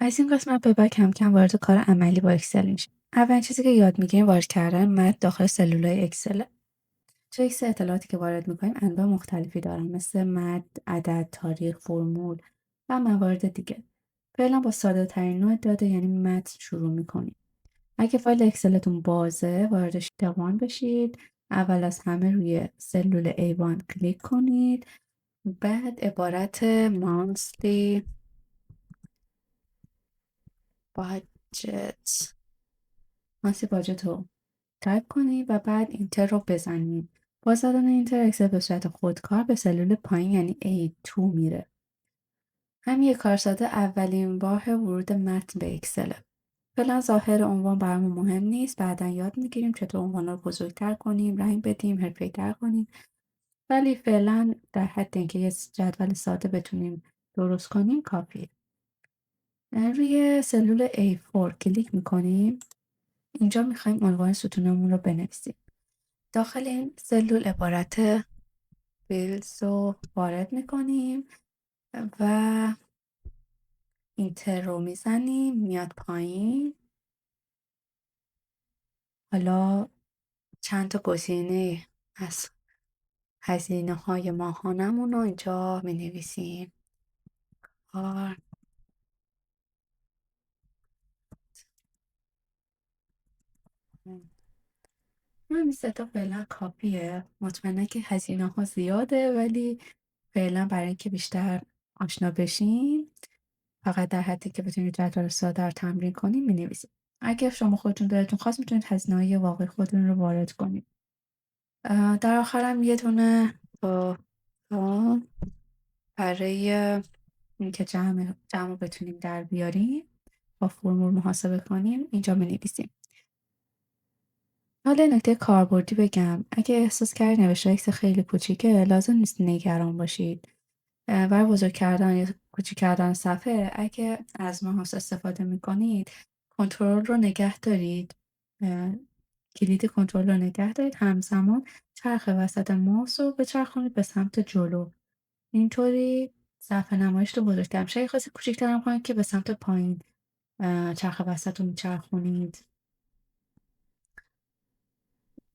از این قسمت به بعد کم کم وارد کار عملی با اکسل میشیم. اولین چیزی که یاد میگیریم وارد کردن متن داخل سلولای اکسل. توی اکسل اطلاعاتی که وارد میکنیم انواع مختلفی دارن، مثل متن، عدد، تاریخ، فرمول و موارد دیگه. فعلا با ساده ترین نوع داده یعنی متن شروع میکنیم. اگه فایل اکسلتون بازه واردش دوان بشید. اول از همه روی سلول A1 کلیک کنید. بعد عبارت monthly budget رو تایپ کنید و بعد اینتر رو بزنید. با زدن اینتر اکسل به صورت خودکار به سلول پایین یعنی A2 میره. هم یک کار ساده اولین راه ورود متن به اکسل. فعلا ظاهر عنوان برامون مهم نیست، بعدا یاد میگیریم چطور عنوان رو بزرگتر کنیم، رنگ بدیم، حرفه‌ای‌تر کنیم. ولی فعلا در حد اینکه یه جدول ساده بتونیم درست کنیم کافیه. روی سلول A4 کلیک میکنیم. اینجا میخوایم عنوان ستونمون رو بنویسیم. داخل این سلول عبارت بیلز رو وارد میکنیم و اینتر رو میزنیم، میاد پایین. حالا چند تا گزینه از هزینه های ماهانمون رو اینجا مینویسیم. کار همین سه تا فعلا کافیه. مطمئنه که هزینه ها زیاده، ولی فعلا برای اینکه بیشتر آشنا بشین فقط در حدی که بتونید جدول ساده رو تمرین کنیم می‌نویسید. اگه شما خودتون دلتون خواست میتونید هزینه‌های واقعی خودتون رو وارد کنید. در آخرم یه دونه با برای اینکه جمع رو بتونیم در بیاریم با فرمول محاسبه کنیم اینجا می‌نویسیم. حالا نکته کاربردی بگم، اگه احساس کردید نوشته اکس خیلی کوچیکه لازم نیست نگران باشید. برای بزرگ کردن یا کوچیک کردن صفحه اگه از ماوس استفاده میکنید کنترل رو نگه دارید، کلید کنترل رو نگه دارید، همزمان چرخ وسط ماوس رو بچرخونید به سمت جلو. اینطوری صفحه نمایش رو بزرگتر میشه. اگه خواستید کوچیک‌تر هم کنید که به سمت پایین چرخ وسط رو میچرخونید.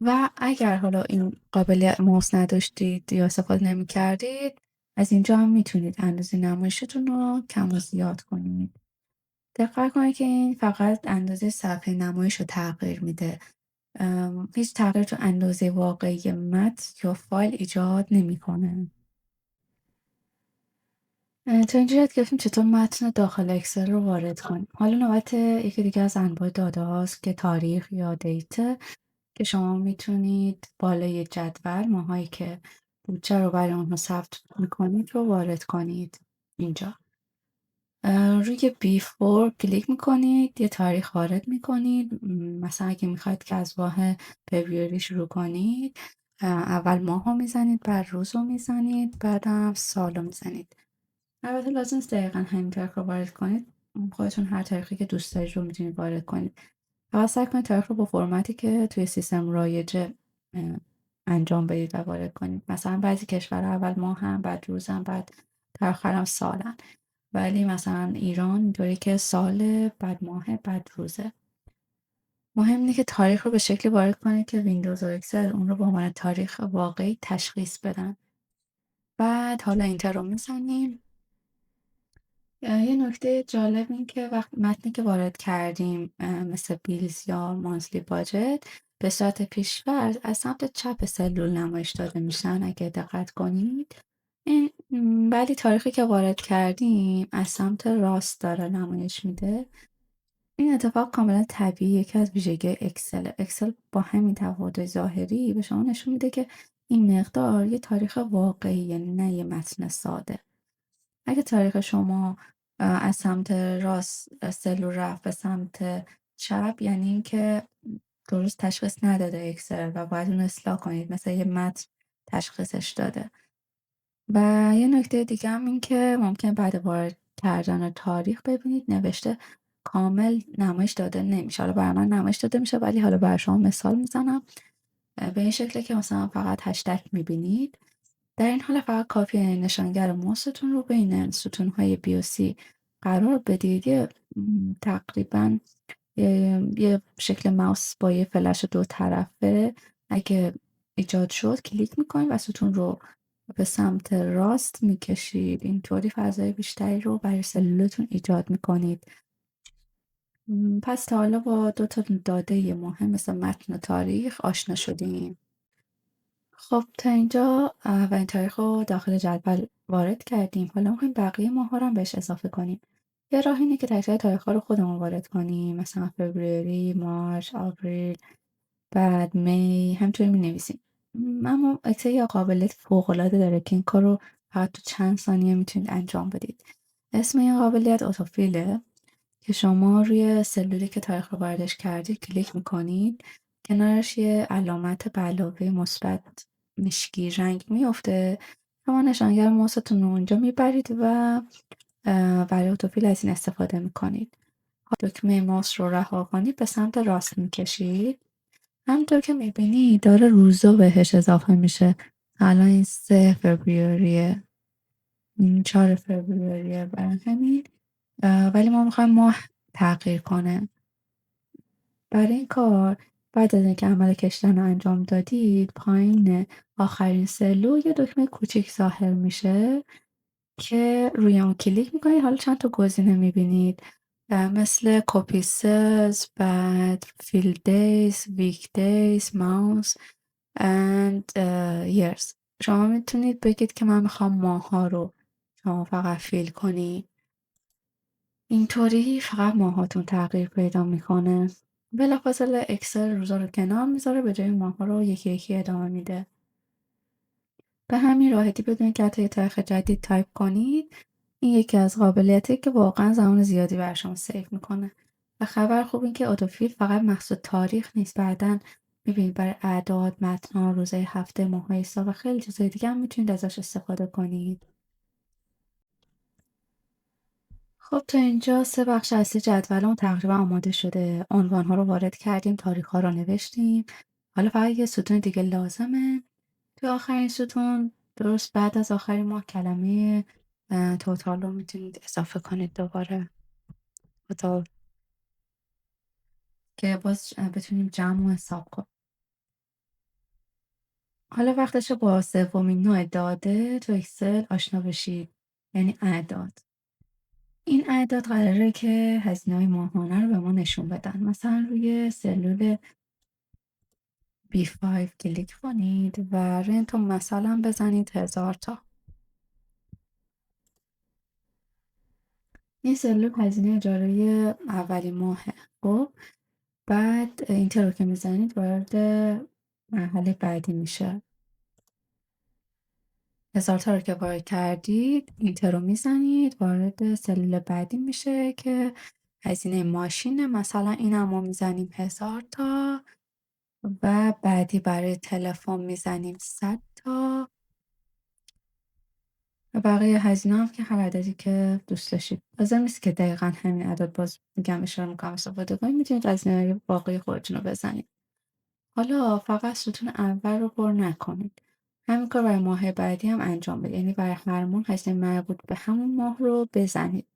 و اگر حالا این قابل ماوس نداشتید یا استفاده نمی‌کردید از اینجا هم میتونید اندازه نمایشتون رو کم و زیاد کنید. دقت کنید که این فقط اندازه صفحه نمایش رو تغییر میده. هیچ تغییر تو اندازه واقعی متن یا فایل ایجاد نمیکنه. تا اینجا یاد گرفتیم چطور متن داخل اکسل رو وارد کنیم. حالا نوبت یکی دیگه از انواع داده هاست که تاریخ یا دیتا، که شما میتونید بالای جدول ماهایی که بودجه رو برای اونها ثبت میکنید رو وارد کنید. اینجا روی B4 کلیک میکنید، یه تاریخ وارد میکنید. مثلا اگه میخواید که از ماه فوریه شروع کنید اول ماه رو میزنید، بعد روز رو میزنید، بعدم سال رو میزنید. البته لازم نیست دقیقا همین تاریخ رو وارد کنید، خودتون هر تاریخی که دوست دارید رو میتونید وارد کنید. فقط سعی کنید تاریخ رو با فرمتی که توی سیستم رایجه انجام بدید و وارد کنید. مثلا بعضی کشورها اول ماه هم، بعد روز هم، بعد در آخر هم سالن. ولی مثلا ایران اینطوری که سال، بعد ماه، بعد روزه. مهم اینه که تاریخ رو به شکلی وارد کنید که ویندوز و اکسل اون رو به عنوان تاریخ واقعی تشخیص بدن. بعد حالا اینتر رو میزنیم. یه نکته جالب این که وقت متنی که وارد کردیم مثل بیلز یا مانثلی باجت به صورت پیش‌فرض از سمت چپ سلول نمایش داده میشن اگه دقت کنید. این ولی تاریخی که وارد کردیم از سمت راست داره نمایش میده. این اتفاق کاملا طبیعی، یکی از ویژگی اکسل با همین تفاوت ظاهری به شما نشون میده که این مقدار یه تاریخ واقعی، یعنی نه یه متن ساده. اگه تاریخ شما از سمت راست سلول رفت به سمت چپ، یعنی اینکه درست تشخیص نداده اکسل و باید اون اصلاح کنید، مثل یه متن تشخیصش داده. و یه نکته دیگه هم این که ممکن بعد وارد کردن تاریخ ببینید نوشته کامل نمایش داده نمیشه. حالا برای من نمایش داده میشه، ولی حالا برای شما مثال میزنم به این شکله که مثلا فقط هشتگ میبینید. در این حال فقط کافیه نشانگر ماوستون رو بین ستون‌های B و C قرار بدید تقریبا یه شکل ماوس با یه فلش 2 طرفه اگه ایجاد شد کلیک میکنید و ستون رو به سمت راست میکشید. اینطوری فضای بیشتری رو برای سلولتون ایجاد میکنید. پس تا حالا با 2 تا داده مهم مثل متن و تاریخ آشنا شدیم. خب تا اینجا اولین تاریخ رو داخل جدول وارد کردیم. حالا میخوایم بقیه ماها رو هم بهش اضافه کنیم. یه راه اینه که تک تاریخ ها رو خودمون وارد کنیم، مثلا فوریه، مارس، آوریل، بعد می، همینطوری می‌نویسیم. اما اکسل یه قابلیت فوق‌العاده داره که این کار رو فقط تو چند ثانیه میتونید انجام بدید. اسم این قابلیت اتوفیله که شما روی سلولی که تاریخ رو واردش کردید کلیک میکنید، کنارش یه علامت به علاوه مثبت مشکی رنگ میفته. شما نشانگر ماوستون رو اونجا میبرید و برای اتوفیل از این استفاده میکنید. دکمه ماوس رو رها کنید، به سمت راست میکشید. همونطور که میبینی داره روزا بهش اضافه میشه. الان این 3 فوریه، این 4 فوریه، برای همین ولی ما میخوایم ماه تغییر کنه. برای این کار بعد از اینکه عمل کشیدن رو انجام دادید، پایین آخرین سلول یه دکمه کوچیک ظاهر میشه که روی اون کلیک میکنید. حالا چند تا گزینه میبینید مثل کپی سلز، بعد فیل دیز، ویک دیز، ماوس and years. شما میتونید بگید که من میخوام ماها رو شما فقط فیل کنی. اینطوری فقط ماهاتون تغییر پیدا میکنه. بلافاصله اکسل روزا رو کنار میذاره، به جای ماها رو یکی یکی ادامه میده. به همین راحتی بدون که حتی یه تاریخ جدید تایپ کنید. این یکی از قابلیتایی که واقعا زمان زیادی بر شما سیو میکنه. و خبر خوب این که اتوفیل فقط مخصوص تاریخ نیست. بعدن میبینید برای اعداد، متن‌ها، روزهای هفته، ماه‌های سال و خیلی چیزای دیگه هم میتونید ازش استفاده کنید. خب تا اینجا 3 بخش اصلی جدولمون تقریبا آماده شده. عنوان‌ها رو وارد کردیم، تاریخ‌ها رو نوشتیم. حالا فقط یه ستون دیگه لازمه. توی آخرین ستون درست بعد از آخرین ماه کلمه توتال رو میتونید اضافه کنید دوباره توتال، که باز بتونیم جمع و حساب کنیم. حالا وقتشه با سومین نوع داده تو اکسل آشنا بشید، یعنی اعداد. این اعداد قراره که هزینه‌های ماهانه رو به ما نشون بدن. مثلا روی سلول B5 کلیک کنید و رنت رو مثلا بزنید 1000 تا. این سلول هزینه اجاره اولین ماهه. خب بعد اینتر رو که میزنید وارد مرحله بعدی میشه. 1000 تا رو که وارد کردید اینتر رو میزنید، وارد سلول بعدی میشه که هزینه ماشینه. مثلا این هم ما میزنیم 1000 تا و بعدی برای تلفن میزنیم 100 تا و بقیه هزینه هم که هر عددی که دوست داشتید. لازم نیست که دقیقا همین عدد باز میگم اشاره میکنم استفاده کنید. میتونید هزینه باقی خودتون رو بزنید. حالا فقط ستون اول رو پر نکنید. همین کار برای ماه بعدی هم انجام بدید. یعنی برای هر ماه هزینه مربوط به همون ماه رو بزنید.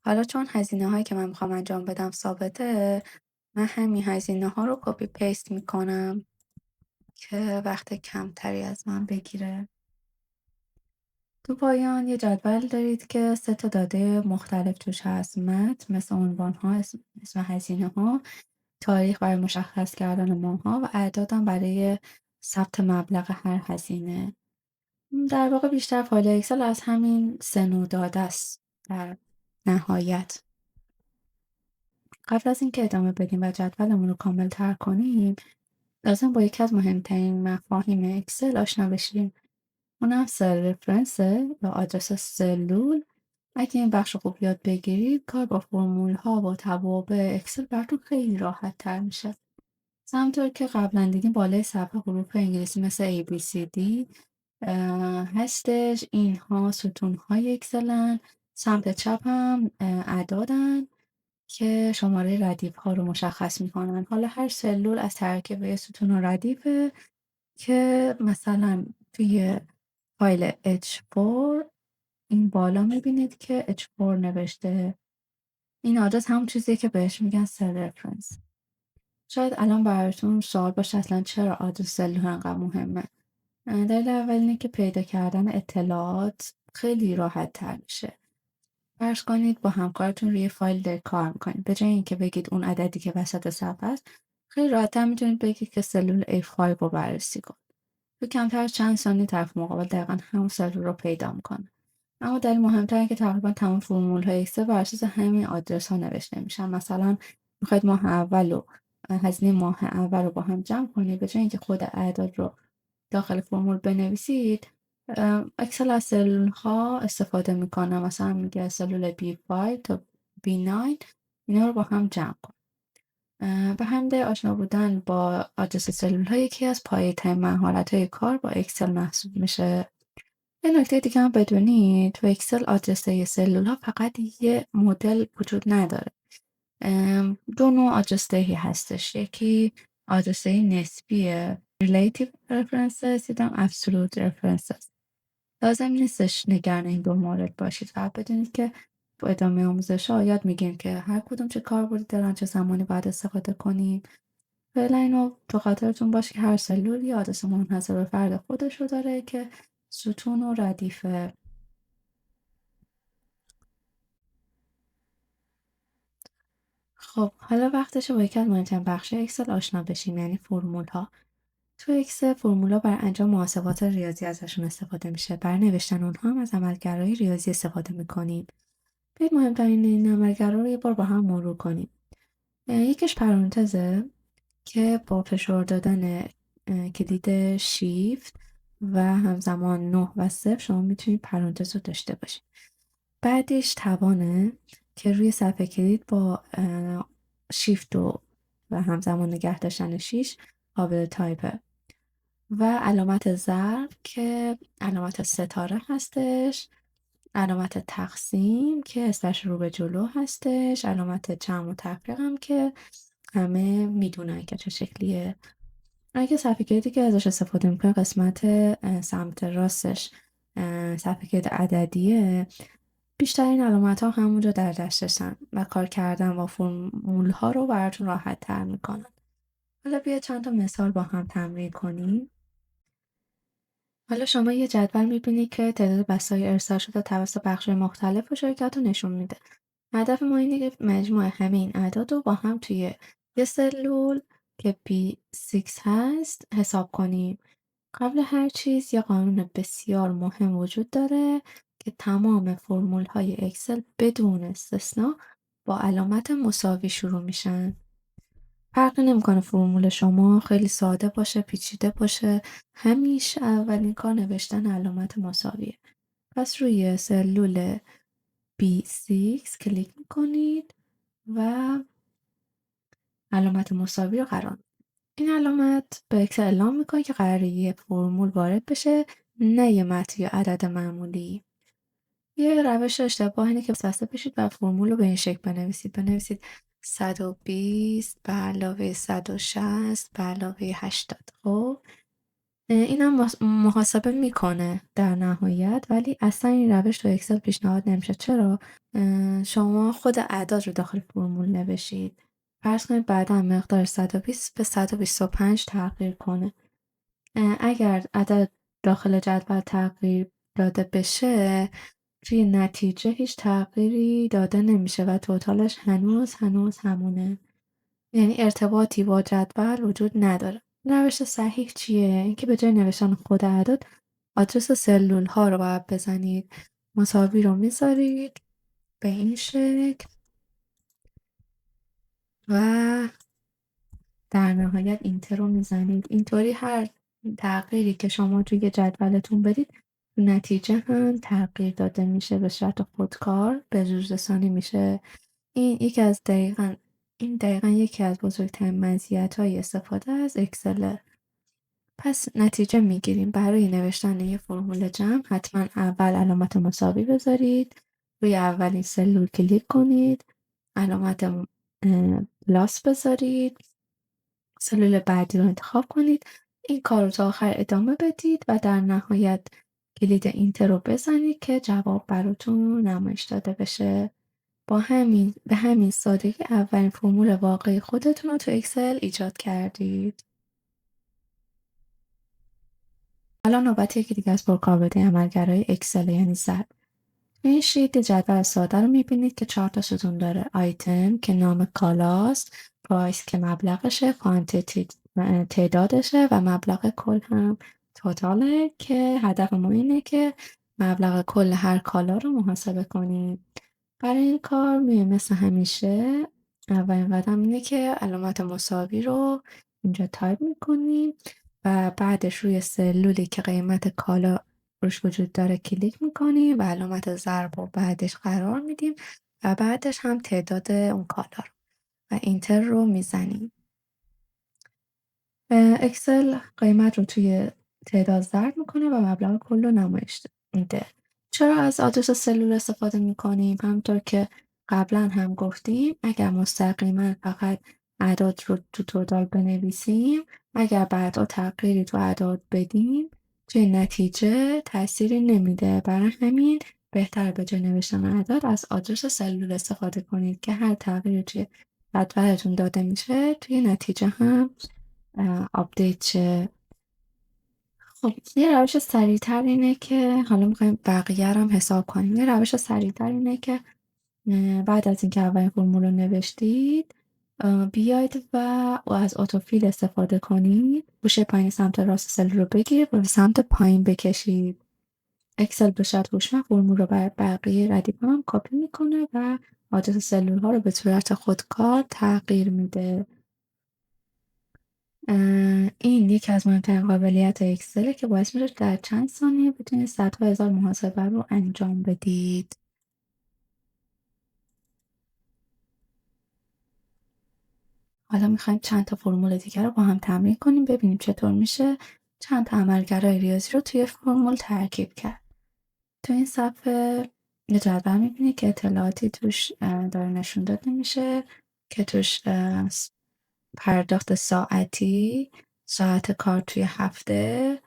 حالا چون هزینه هایی که من میخوام انجام بدم ثابته، من همین هزینه ها رو کپی پیست میکنم که وقت کمتری از من بگیره. تو پایان یه جدول دارید که 3 تا داده مختلف توش هست. متن مثل عنوان ها، اسم هزینه ها، تاریخ برای مشخص کردن ماه‌ها و اعدادم برای ثبت مبلغ هر هزینه. در واقع بیشتر فایل اکسل از همین 3 نوع داده است در نهایت. قبل از اینکه ادامه بدیم و جدولمون رو کامل تر کنیم، لازم با یکی از مهمترین مفاهیم اکسل آشنا بشیم. اونم سل رفرنسه یا آدرس سلول. اگه این بخش رو خوب یاد بگیرید، کار با فرمول ها و توابع اکسل براتون خیلی راحت تر میشه. همونطور که قبلا دیدیم بالای صفحه حروف انگلیسی مثل ABCD هستش. اینها ستون‌های اکسلن. سمت چپ هم اعدادن که شماره ردیف ها رو مشخص میکنن. حالا هر سلول از ترکیب یه ستون و ردیفه که مثلا توی فایل H4 این بالا میبینید که H4 نوشته. این آدرس همون چیزیه که بهش میگن سل رفرنس. شاید الان براتون سوال باشه اصلا چرا آدرس سلول انقدر مهمه. دلیل اول اینه که پیدا کردن اطلاعات خیلی راحت تر میشه. فرض کنید با همکارتون روی فایل دارید کار میکنید. به جای اینکه بگید اون عددی که وسط صفحه است، خیلی راحت‌تر میتونید بگید که سلول A5 رو بررسی کن. تو کمتر از چند ثانیه طرف مقابل دقیقا همون سلول رو پیدا میکنه. اما دلیل مهمتر اینه که تقریبا تمام فرمول‌های اکسل بر اساس همین آدرس ها نوشته میشن. مثلا میخواید ماه اول و هزینه ماه اول رو با هم جمع کنید، به جای اینکه خود اعداد رو داخل فرمول بنویسید، اکسل از سلول ها استفاده میکنه. مثلا میگه سلول B5 تا B9 اینا رو با هم جمع کن. به همین آشنا بودن با آدرس سلول ها یکی از پایه‌ترین مهارت‌های کار با اکسل محسوب میشه. یه نکته دیگه هم بدونید، تو اکسل آدرسه سلول ها فقط یه مدل وجود نداره. دو نوع آدرس‌دهی هستش. یکی آدرسه نسبیه relative references، دیدم absolute references. لازم نیستش نگران این دو مورد باشید. فقط بدونید که تو ادامه آموزش ها یاد میگیم که هر کدوم چه کاربردی دارن، چه زمانی باید استفاده کنیم. فعلا اینو تو خاطرتون باشه که هر سلول یه آدرس منحصر به فرد خودش رو داره که ستون و ردیفه. خب حالا وقتشه با یکی از مهمترین بخش اکسل آشنا بشیم، یعنی فرمول ها. تو اکسل فرمولا بر انجام محاسبات ریاضی ازشون استفاده میشه. برای نوشتن اونها هم از عملگرای ریاضی استفاده میکنیم. بیاید مهمترین این عملگرا رو یه بار با هم مرور کنیم. یکیش پرانتزه که با فشار دادن کلید شیفت و همزمان 9 و 0 شما میتونید پرانتز رو داشته باشید. بعدش توانه که روی صفحه کلید با شیفت و همزمان نگه داشتن 6 قابل تایپه. و علامت ضرب که علامت ستاره هستش، علامت تقسیم که اسلش رو به جلو هستش، علامت جمع و تفریق هم که همه میدونن که چه شکلیه. اگه صفحه کلیدی که ازش استفاده میکنه قسمت سمت راستش صفحه کلید عددیه، بیشتر این علامت ها همونجا در دسترسن و کار کردن با فرمول ها رو براتون راحت تر میکنن. حالا بیا چند تا مثال با هم تمرین کنیم. حالا شما یه جدول می‌بینید که تعداد بسته‌های ارسال شده توسط بخش‌های مختلف شرکت رو نشون میده. هدف ما اینه که مجموع همه این اعداد رو با هم توی یه سلول که B6 هست حساب کنیم. قبل هر چیز یه قانون بسیار مهم وجود داره که تمام فرمول‌های اکسل بدون استثنا با علامت مساوی شروع میشن. فرقی نمیکنه فرمول شما خیلی ساده باشه، پیچیده باشه، همیشه اولین کار نوشتن علامت مساویه. پس روی سلول B6 کلیک میکنید و علامت مساوی رو قرار میدید. این علامت به اکسل اعلام میکنه که قراره یه فرمول وارد بشه، نه یه متن یا عدد معمولی. یه روش اشتباه اینه که وسوسه بشید و فرمول رو به این شکل بنویسید 120 به علاوه 160 به علاوه 80. خب اینم محاسبه میکنه در نهایت، ولی اصلا این روش تو اکسل پیشنهاد نمیشه. چرا؟ شما خود اعداد رو داخل فرمول نوشید. فرض کنید بعدا مقدار 120 به 125 تغییر کنه. اگر عدد داخل جدول تغییر داده بشه، توی نتیجه هیچ تغییری داده نمیشه و توتالش هنوز همونه. یعنی ارتباطی با جدول وجود نداره. روش صحیح چیه؟ اینکه به جای نوشتن خود اعداد آدرس سلول ها رو باید بزنید. مساوی رو میذارید به این شکل و در نهایت اینتر رو میزنید. اینطوری هر تغییری که شما توی جدولتون بدید نتیجه هم تغییر داده میشه به صورت خودکار، به روز رسانی میشه. این دقیقا یکی از بزرگترین مزیت‌های استفاده از اکسله. پس نتیجه میگیریم. برای نوشتن یه فرمول جمع حتما اول علامت مساوی بذارید، روی اولین سلول کلیک کنید، علامت پلاس بذارید، سلول بعدی رو انتخاب کنید. این کار رو تا آخر ادامه بدید و در نهایت کلید اینتر رو بزنید که جواب براتون نمایش داده بشه. به همین سادگی اولین فرمول واقعی خودتون رو تو اکسل ایجاد کردید. حالا نوبت یکی دیگه از پرکاربردی عملگرای اکسل یعنی ضرب. این شیت جدول ساده رو میبینید که 4 تا ستون داره. آیتم که نام کالاست، پرایس که مبلغشه، کوانتیتی تعدادشه و مبلغ کل هم توتاله که هدف ما اینه که مبلغ کل هر کالا رو محاسبه کنیم. برای این کار مثل همیشه اولین قدم اینه که علامت مساوی رو اینجا تایپ میکنیم و بعدش روی سلولی که قیمت کالا روش وجود داره کلیک میکنیم و علامت ضرب رو بعدش قرار میدیم و بعدش هم تعداد اون کالا رو و اینتر رو میزنیم. اکسل قیمت رو توی تعداد ضرب میکنه و مبلغ کل رو نمایش میده. چرا از آدرس سلول استفاده میکنیم؟ همونطور که قبلا هم گفتیم اگر مستقیما فقط اعداد رو تو توتال بنویسیم، اگر بعدا تغییری تو اعداد بدیم توی نتیجه تأثیری نمیده. برای همین بهتر به جای نوشتن اعداد از آدرس سلول استفاده کنید که هر تغییری توی جدولتون داده میشه توی نتیجه هم آپدیت شه. خب یه روش سریعتر اینه که حالا میخوایم بقیه رو هم حساب کنیم. یه روش سریعتر اینه که بعد از اینکه اولین فرمول رو نوشتید بیاید و از اتوفیل استفاده کنید. گوشه پایین سمت راست سلول رو بگیرید و به سمت پایین بکشید. اکسل به صورت هوشمند فرمول رو بر بقیه ردیف هم کپی میکنه و آدرس سلول ها رو به صورت خودکار تغییر میده. این یکی از مهمترین قابلیت اکسله که باعث میشه در چند ثانیه بتونید صدها هزار محاسبه رو انجام بدید. حالا میخوایم چند تا فرمول دیگر رو با هم تمرین کنیم ببینیم چطور میشه چند تا عملگرای ریاضی رو توی فرمول ترکیب کرد. تو این صفحه یه جدول میبینید که اطلاعاتی توش داره نشون داده میشه که توش پرداخت ساعتی، ساعت کار توی هفته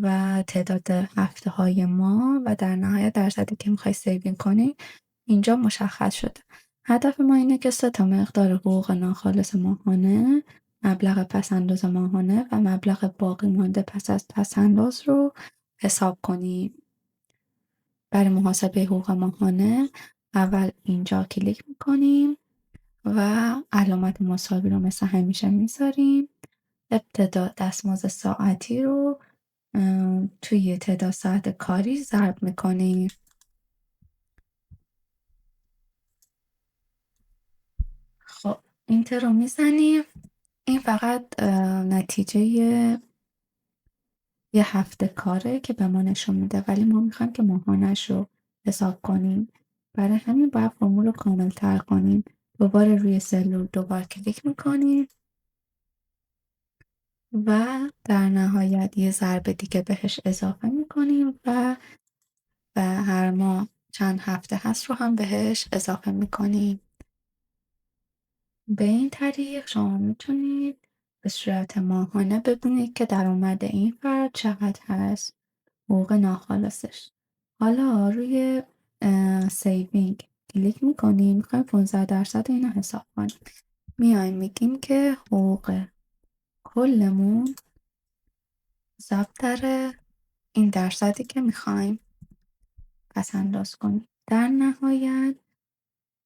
و تعداد هفته های ما و در نهایت درصدی که میخوای سیوینگ کنی اینجا مشخص شده. هدف ما اینه که 3 تا مقدار حقوق ناخالص ماهانه، مبلغ پسنداز ماهانه و مبلغ باقی مانده پس از پسنداز رو حساب کنیم. برای محاسبه حقوق ماهانه اول اینجا کلیک میکنیم و علامت مساوی رو مثل همیشه میذاریم. ابتدا دستمزد ساعتی رو توی تعداد ساعت کاری ضرب میکنیم. خب اینتر رو میزنیم. این فقط نتیجه یه هفته کاره که به ما نشون میده ولی ما میخوایم که ماهانش رو حساب کنیم. برای همین باید فرمول رو کامل تر کنیم. دوباره روی سلول دوبار کلیک میکنیم و در نهایت یه ضرب دیگه بهش اضافه میکنیم و هر ماه چند هفته هست رو هم بهش اضافه میکنیم. به این طریق شما میتونید به صورت ماهانه ببینید که درآمد این فرد چقدر هست، حقوق ناخالصش. حالا روی سیوینگ کلیک میکنیم، میخوایم 15% اینو حساب کنیم. میایم میگیم که حقوق کلمون ضرب در این درصدی که میخوایم پسنداز کنیم. در نهایت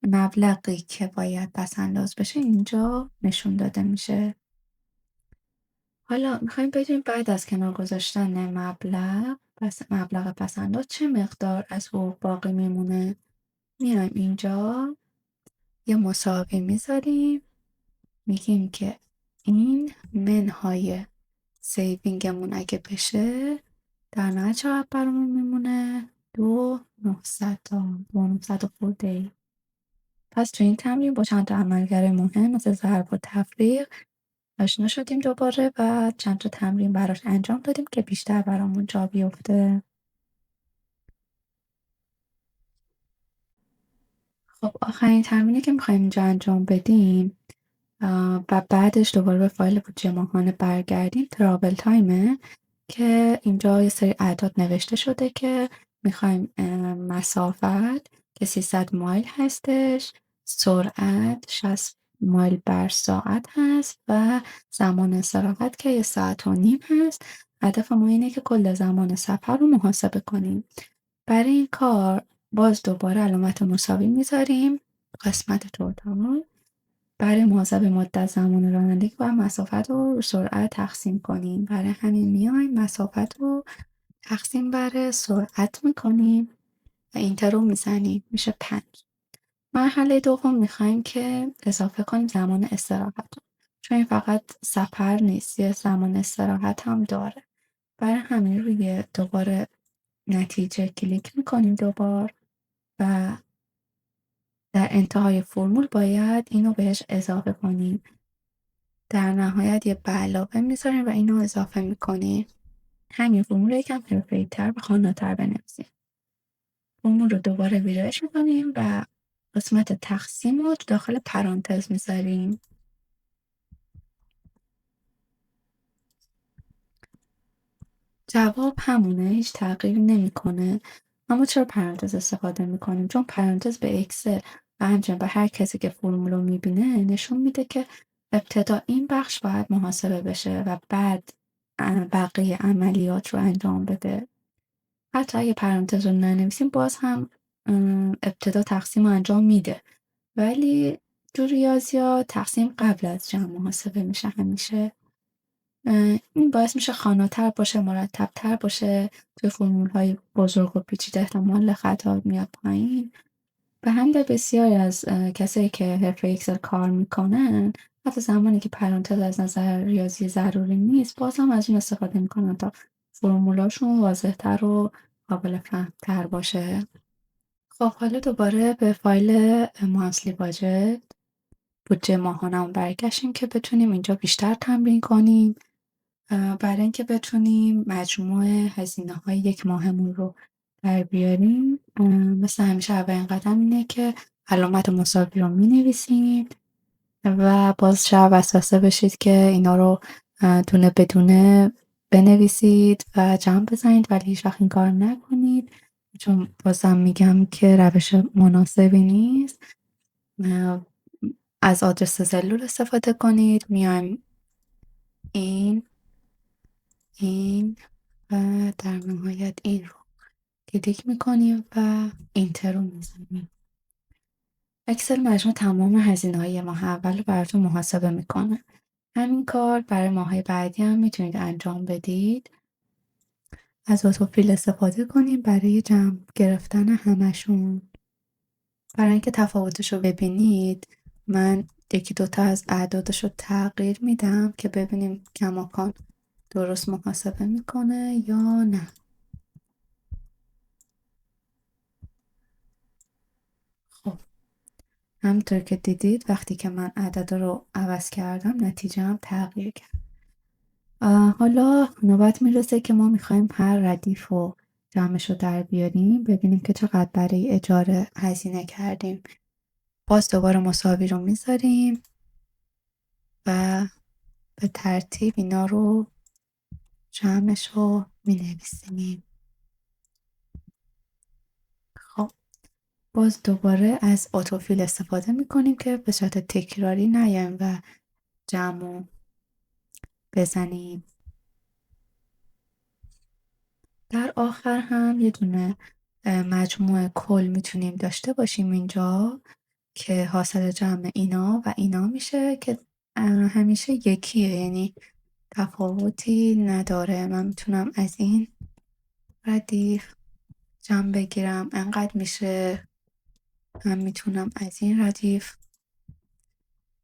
مبلغی که باید پسنداز بشه اینجا نشون داده میشه. حالا میخوایم بدونیم بعد از کنار گذاشتن مبلغ پسنداز چه مقدار از حقوق باقی میمونه. میایم اینجا یه مساوی میذاریم، میگیم که این منهای سیوینگمون اگه بشه در نهایت چقدر برامون میمونه؟ 2,900 خورده ای. پس تو این تمرین با چند تا عملگرای مهم مثل ضرب و تفریق آشنا شدیم دوباره و چند تا تمرین براش انجام دادیم که بیشتر برامون جا بیفته. خب آخرین تمرینی که میخوایم اینجا انجام بدیم و بعدش دوباره به فایل بودجه ماهانه برگردیم ترابل تایمه. که اینجا یه سری اعداد نوشته شده که میخوایم مسافت که 300 مایل هستش، سرعت 60 مایل بر ساعت هست و زمان استراحت که 1.5 ساعت هست. هدف ما اینه که کل زمان سفر رو محاسبه کنیم. برای این کار باز دوباره علامت مساوی میذاریم قسمت توتال. برای محاسبه مدت زمان رانندگی باید مسافت رو سرعت تقسیم کنیم. برای همین میایم مسافت رو تقسیم بر سرعت میکنیم و اینتر رو میزنیم، میشه 5. مرحله دوم میخوایم که اضافه کنیم زمان استراحت رو، چون این فقط سفر نیست، یه زمان استراحت هم داره. برای همین روی دوباره نتیجه کلیک میکنیم دوبار و در انتهای فرمول باید اینو بهش اضافه کنیم. در نهایت یه به علاوه میذاریم و اینو اضافه میکنیم. همین فرمول رو یکم حرفه‌ای‌تر و خواندن‌تر بنویسیم. فرمول رو دوباره ویرایش میکنیم و قسمت تقسیم رو داخل پرانتز میذاریم. جواب همونه، هیچ تغییری نمیکنه. اما چرا پرانتز استفاده میکنیم؟ چون پرانتز به اکسل و همچنین به هر کسی که فرمول رو میبینه نشون میده که ابتدا این بخش باید محاسبه بشه و بعد بقیه عملیات رو انجام بده. حتی اگه پرانتز رو ننویسیم باز هم ابتدا تقسیم رو انجام میده، ولی تو ریاضیات تقسیم قبل از جمع محاسبه میشه همیشه. این باعث میشه خوانا باشه، مرتب‌تر باشه. توی فرمول‌های بزرگ و پیچیده احتمال خطا میاد پایین. به همین دلیل بسیاری از کسایی که حرفه اکسل کار میکنن حتی زمانی که پرانتز از نظر ریاضی ضروری نیست باز هم از این استفاده میکنن تا فرمولاشون واضح‌تر و قابل فهم‌تر باشه. خب حالا دوباره به فایل مانثلی بودجه ماهانه‌مون برگشتیم که بتونیم اینجا بیشتر تمرین کنیم. برای اینکه بتونیم مجموع هزینه‌های یک ماهمون رو در بیاریم، مثل همیشه اولین قدم اینه که علامت مساوی رو می‌نویسیم و باز شاید وسوسه بشید که اینا رو دونه بدونه بنویسید و جمع بزنید، ولی هیچ وقت این کار نکنید چون بازم میگم که روش مناسبی نیست. از آدرس سلول استفاده کنید. میایم این و در نهایت این رو کلیک میکنیم و اینتر رو میزنیم. اکسل مجموع تمام هزینه‌های ماه اول رو براتون محاسبه میکنه. همین کار برای ماه‌های بعدی هم میتونید انجام بدید. از اتوفیل استفاده کنیم برای جمع گرفتن همشون. برای اینکه تفاوتش رو ببینید من یکی دوتا از اعدادش رو تغییر میدم که ببینیم کماکان درست محاسبه میکنه یا نه. خب همونطور که دیدید وقتی که من عدد رو عوض کردم نتیجه هم تغییر کرد. حالا نوبت میرسه که ما میخوایم هر ردیف رو جمعش رو در بیاریم، ببینیم که چقدر برای اجاره هزینه کردیم. باز دوباره مساوی رو میذاریم و به ترتیب اینا رو جمعش رو مینویسیم. خب باز دوباره از اتوفیل استفاده میکنیم که به صورت تکراری نیایم و جمع بزنیم. در آخر هم یه دونه مجموع کل میتونیم داشته باشیم اینجا که حاصل جمع اینا و اینا میشه که همیشه یکیه، یعنی تفاوتی نداره. من میتونم از این ردیف جمع بگیرم انقدر میشه، من میتونم از این ردیف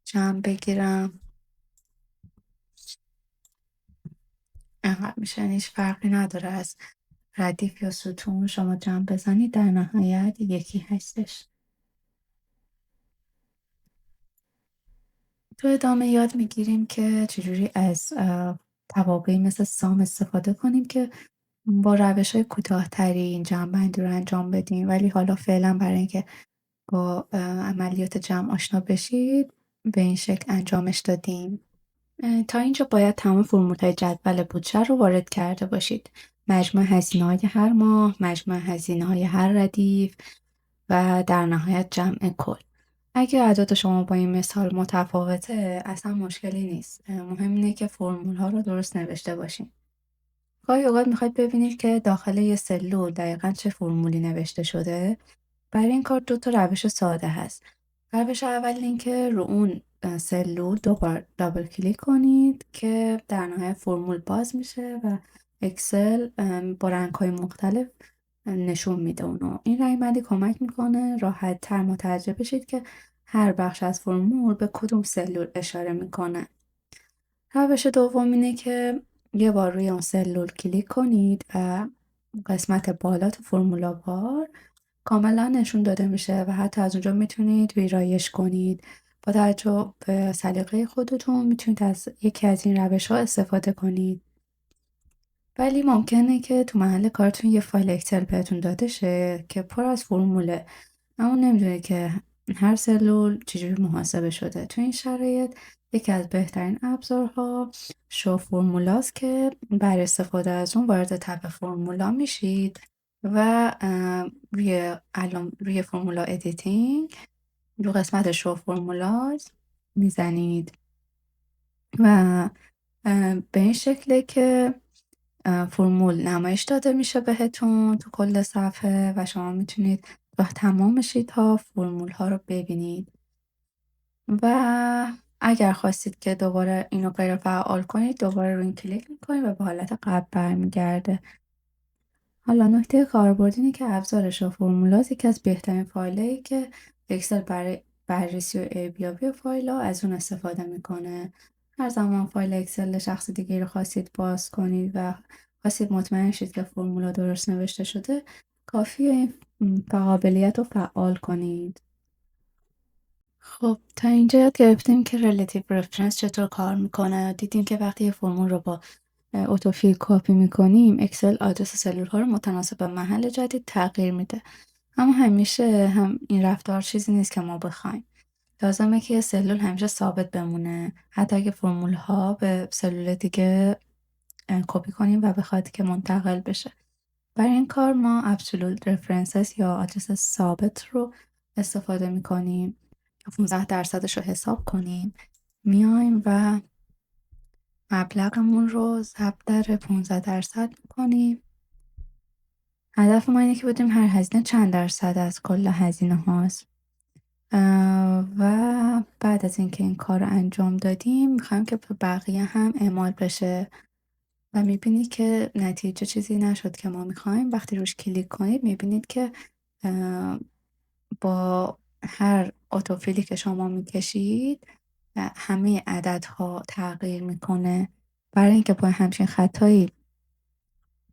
جمع بگیرم انقدر میشه، یعنی هیچ فرقی نداره از ردیف یا ستون شما جمع بزنید در نهایت یکی هستش. تو ادامه یاد میگیریم که چجوری از توابعی مثل سام استفاده کنیم که با روش‌های کوتاه‌تری این جمع‌بندی رو انجام بدیم، ولی حالا فعلا برای اینکه با عملیات جمع آشنا بشید به این شکل انجامش دادیم. تا اینجا باید تمام فرمول‌های جدول بودجه رو وارد کرده باشید. مجموع هزینه‌های هر ماه، مجموع هزینه‌های هر ردیف و در نهایت جمع کل. اگه اعداد شما با این مثال متفاوته، اصلا مشکلی نیست. مهم اینه که فرمول‌ها رو درست نوشته باشین. گاهی اوقات میخواید ببینید که داخل یه سلول دقیقا چه فرمولی نوشته شده. برای این کار 2 تا روش ساده هست. روش اول این که رو اون سلول 2 بار دابل کلیک کنید که در نهایت فرمول باز میشه و اکسل با رنگ‌های مختلف نشون میده اونو. این رنگ‌بندی کمک میکنه راحت‌تر متوجه بشید که هر بخش از فرمول به کدوم سلول اشاره میکنه. روش دوم اینه که یه بار روی اون سلول کلیک کنید و قسمت بالا تو فرمولا بار کاملا نشون داده میشه و حتی از اونجا میتونید ویرایش کنید. با توجه به سلیقه خودتون میتونید از یکی از این روش ها استفاده کنید. ولی ممکنه که تو محل کارتون یه فایل اکسل بهتون داده شه که پر از فرموله، اما نمیدونید که هر سلول چجوری محاسبه شده. تو این شرایط یکی از بهترین ابزارها شو فرمولاست که برای استفاده از اون وارد تب فرمولا میشید و روی فرمولا ادیتینگ رو قسمت شو فرمولاز میزنید و به این شکله که فرمول نمایش داده میشه بهتون تو کل صفحه و شما میتونید با تمام شیت‌ها فرمول ها رو ببینید. و اگر خواستید که دوباره اینو غیر فعال کنید، دوباره روی این کلیک میکنید و به حالت قبل برمیگرده. حالا نکته کاربردی اینه که ابزار شو فرمولاز یکی از بهترین فایلایی که اکسل برای بررسی و ارزیابی فایل‌ها از اون استفاده میکنه. هر زمان فایل اکسل شخص دیگه رو خواستید باز کنید و خواستید مطمئن شید که فرمولا درست نوشته شده، کافیه این قابلیت رو فعال کنید. خب تا اینجا یاد گرفتیم که ریلیتیو رفرنس چطور کار میکنه. دیدیم که وقتی یه فرمول رو با اتوفیل کپی میکنیم، اکسل آدرس سلول ها رو متناسب به محل جدید تغییر میده. اما همیشه هم این رفتار چیزی نیست که ما بخوایم. لازمه که یه سلول همیشه ثابت بمونه، حتی اگه فرمول ها به سلول دیگه کپی کنیم و بخواد که منتقل بشه. برای این کار ما ابسولوت رفرنسز یا آدرس ثابت رو استفاده میکنیم. 15% رو حساب کنیم، میایم و مبلغمون رو ضرب در 15% میکنیم. هدف ما اینه که بدونیم هر هزینه چند درصد از کل هزینه هاست. و بعد از اینکه این کار رو انجام دادیم میخوایم که به بقیه هم اعمال بشه و میبینید که نتیجه چیزی نشد که ما میخوایم. وقتی روش کلیک کنید میبینید که با هر اتوفیلی که شما میکشید همه عددها تغییر میکنه. برای اینکه با همچین خطایی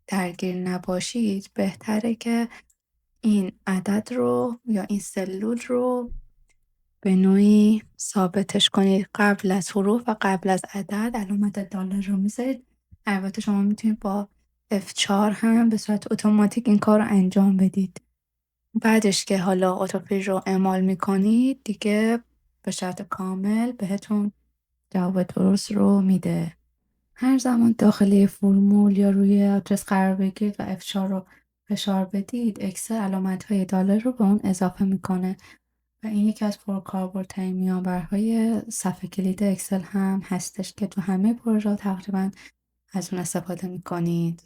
درگیر نباشید، بهتره که این عدد رو یا این سلول رو به نوعی ثابتش کنید. قبل از حروف و قبل از عدد علامت دلار رو میذارید. البته شما میتونید با F4 هم به صورت اتوماتیک این کار رو انجام بدید. بعدش که حالا اتوفیل رو اعمال میکنید دیگه به شرط کامل بهتون جواب درست رو میده. هر زمان داخل یه فرمول یا روی آدرس قرار بگیرید و F4 رو فشار بدید، اکسل علامت‌های دلار رو به اون اضافه میکنه و این یکی از پرکاربردترین میانبرهای صفحه کلید اکسل هم هستش که تو همه پروژه‌ها تقریبا از اون استفاده میکنید.